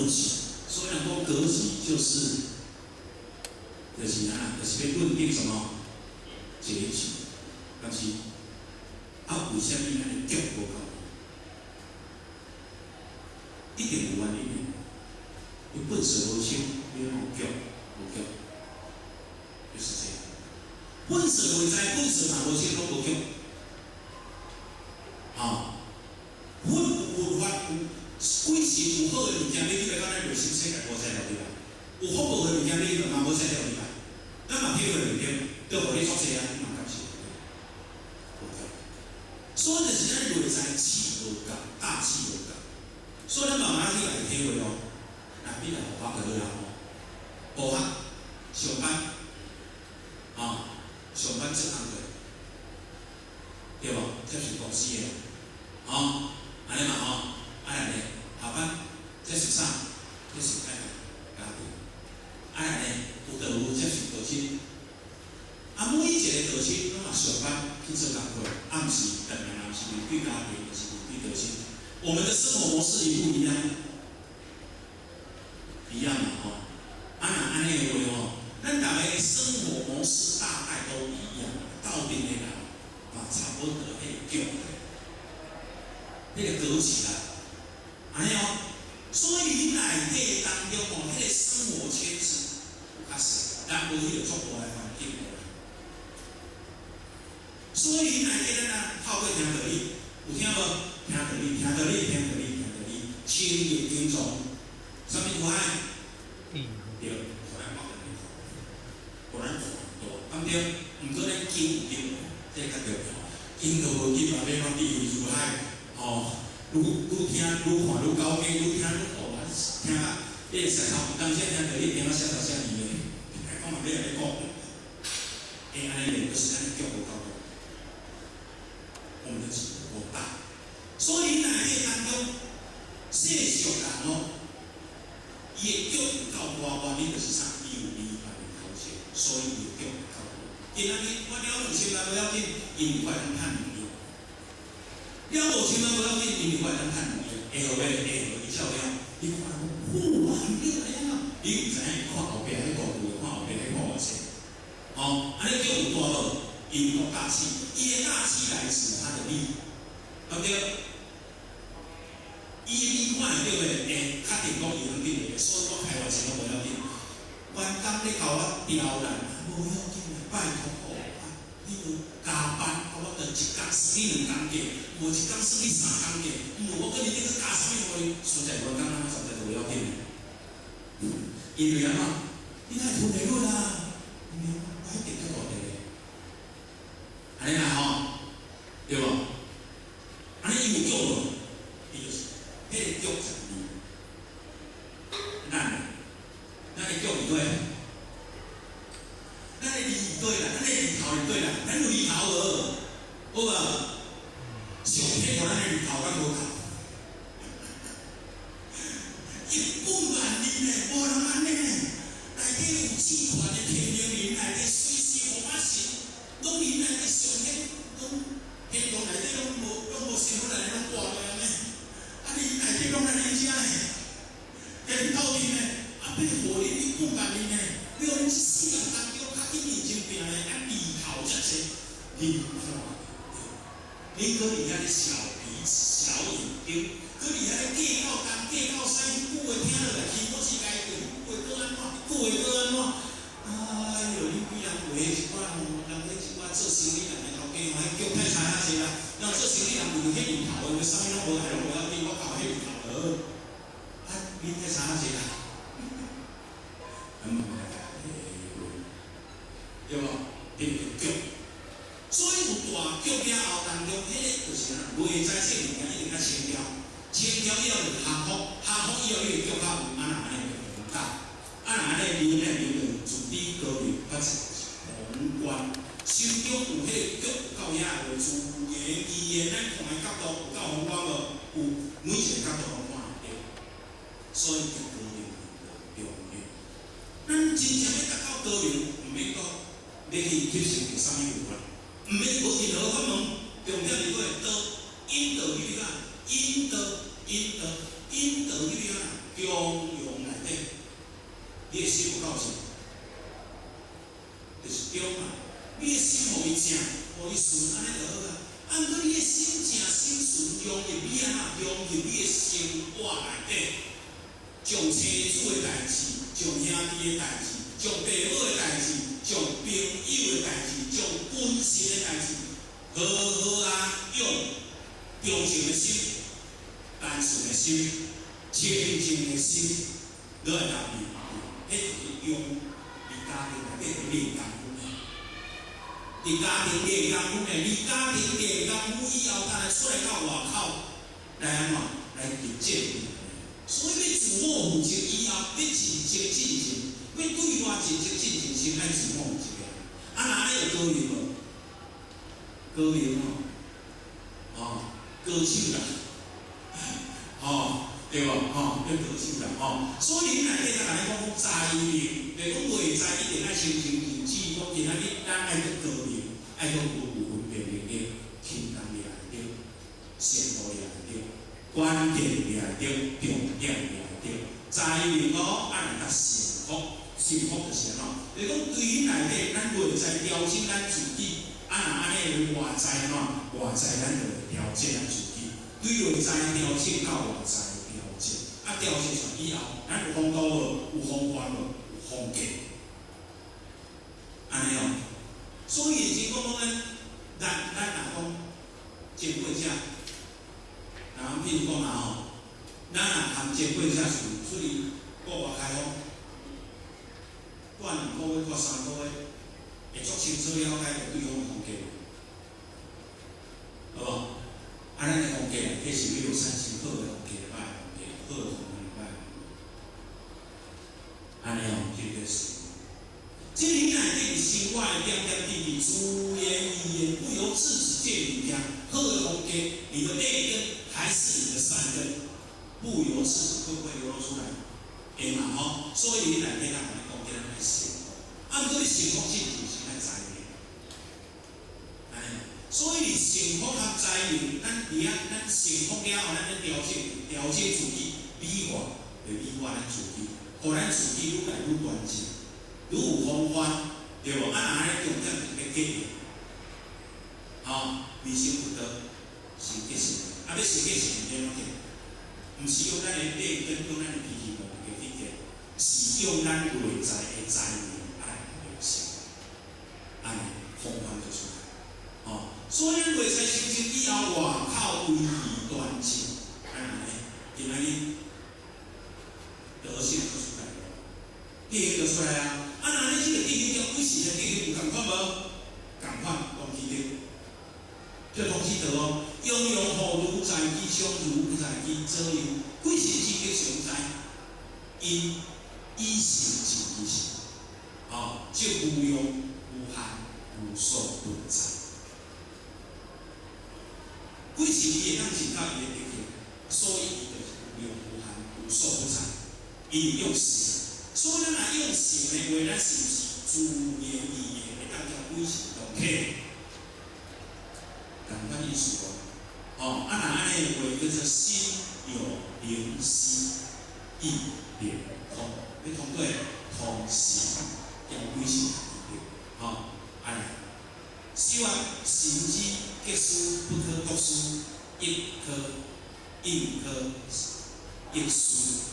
级。所以讲格局就是要论定什么结局，但是为什么咱的局无够？一定有原因的。你本事无清，你要局无局，就是这样。本事袂知，本事若无清，拢无局。佛法几时有好的物件，你去来讲咱内心世界无使了对吧？有福报的物件，你嘛无使了对吧？咱嘛叫个对，都互你作事啊，你嘛感受无对。所以就是咱内在气无共，大气无共。所以咱慢慢去来体会哦。你来学法就好啦，学法上班，上班这项课，对无？这是公司的，安尼嘛安尼下班，这是啥？这是家庭，安尼有道有，这是道亲。每一个道亲拢嘛上班去做工课，暗时当然是面对家庭，就是面对道亲。我们的生活模式也不一样。一样嘛安尼的话咱大家的生活模式大概都一样，到底的人差不多迄个局，迄个格局啦，安尼所以你内底当中迄个生活圈子有较细，咱无迄个足大的环境。所以你内底咱透过听道理，有听无？听道理，清净轻松。什么苦海？对，苦海冇人苦，苦人多，咁对。唔过咱经有经，这较重要。经都无经嘛，要讲地狱苦海，愈听愈看愈高兴，愈听愈好啊！听啊，你会使头，当时听到你听啊，写到写字的，讲嘛要安尼讲，安尼的就是咱的脚无够多，我们的气无大，所以内底当中。世俗人伊的脚有够大，原因就是啥？伊有离别的头衔，所以伊的脚有够大。今仔日我了无钱啦，无要紧，因为我通趁两样。了无钱啦，无要紧，因为我通趁两样。会好袂？会好，伊照了。伊看讲，哇，你安尼啊？你毋知影看后壁迄个图，看后壁迄个线。安尼脚有大无？伊有大气，伊的大气来自他的力，对不对？伊看会到的，确定讲伊肯定的，所以我开玩笑都无要紧。员工咧甲我刁难，无要紧啦，拜托你有加班，我就一工算你2工价，无一工算你3工价，我跟你这个加什么货？实在员工实在都无要紧。因为你太拖累我啦，我一定较大个。安尼啦对无？安尼伊有叫无？伊就是。迄个脚是你，咱的脚是对，咱的字对啦，咱的字头是对啦，咱有字头无？好无？上天互咱的字头敢无够？1本万利呢，无人安尼呢，内底有集团的天灵人，内底随时互我神，拢因内底上天，拢天堂内底拢无神佛来，拢挂来呢。你内底拢安尼遮呢？人到底呢？要互你1万年呢？你讲你世人当中较紧认真拼呢，利头遮济，你搁伫遐咧小鼻小眼睛，搁伫遐咧计较东计较西，句话听落来，起我是该句，句话搁安怎？句话搁安怎？哎呦，你比人话一寡人迄一寡做生意人的头家，迄叫太差啊济啦！人做生意人有迄年头，因为啥物拢无来，拢无要紧，我搞迄年头你太差啊济啦！对无？变局，所以有大局了后，当中迄个就是内在这物件一定要清掉，清掉以后就下福，下福以后你个局较有安尼就有大，安尼流量自理高明发展宏观，心中有迄个局够遐个自言自言，咱看的角度有够宏观无？有每一个角度拢看得到，所以就高明重要。咱真正要达到高明，毋免讲。你去吸收着啥物有法？毋免无任何法门，重点是个道，引导你啊，引导你啊，中庸内底，你的心有够正，就是中嘛。你的心互伊正，互伊顺，安尼就好啊。啊，毋过你的心正心顺，融入你的生活内底，将妻子的代志，将兄弟的代志，将父母的代志，将朋友的代志，将本身的代志，好好啊用忠诚的心、单纯的心、清净的心来投入，迄就是用伫家庭内底练功夫。伫家庭练功夫呢，伫家庭练功夫以后，才来出来到外口来安怎来实践。所以要自我负责以后，要尽职尽责，要对外尽职尽责，先爱自我负责。啊，哪里有高明无？高明歌手啦，对无？要歌手啦，所以恁内底才来讲才能，袂讲袂才一定爱清清净净，讲今仔日咱爱去高明，爱去有分辨能力，轻重掠会着，善恶掠会着，关键掠会着，重点掠会着，才能按较幸福，幸福就是安怎？就是讲对恁内底，咱袂使调整咱自己。若安尼外在咱就调整咱自己，对内在调整到外在调整，调整出以后，咱有风度无？有风范无？有风格，安尼所以是讲咱若讲结婚者，譬如讲咱若含结婚者出去国外开放，过2个月、过3个月。会足清楚了解对方风格，好无？咱的风格，迄是要有产生好的风格，歹的风格，好的风格，歹的风格。安尼就是这里内底生活的点点滴滴，自言语言不由自主见你家好的风格，你的劣根还是你的善根，不由自主会流露出来，对嘛？所以你内底咱来讲，今仔日幸福，毋过你幸福是毋是？所以，幸福和财运，咱幸福了后，咱要调整自己，美化咱自己，互咱自己愈来愈端正，愈有风范，对无？安尼重点就是要结为心不得，先结成，要先结成怎样结？毋是用咱的劣根，用咱的脾气模式去结，是用咱内在的财运来表现，安尼风范就出来。所以咱内在清净以后，外口威仪端正，安尼，今仔日德性就出来了，德行就出来啊！那你这个德行叫几时的德行有共款无？共款，同期的，叫同期德样样好如在其上，如在其左右，几时之吉常在？因以行尽其行，即无用无憾无所不在。几时伊会当尽到伊的德行，所以伊就是无用无憾无所不在。伊用行，所以咱若用行的话，咱是毋是自言意言会当叫几时同体？同款意思若安尼的话，叫做心有灵犀，意连通，要通对同时要几时同体？安尼。希望行之结书，不可读书，亦可应可应书，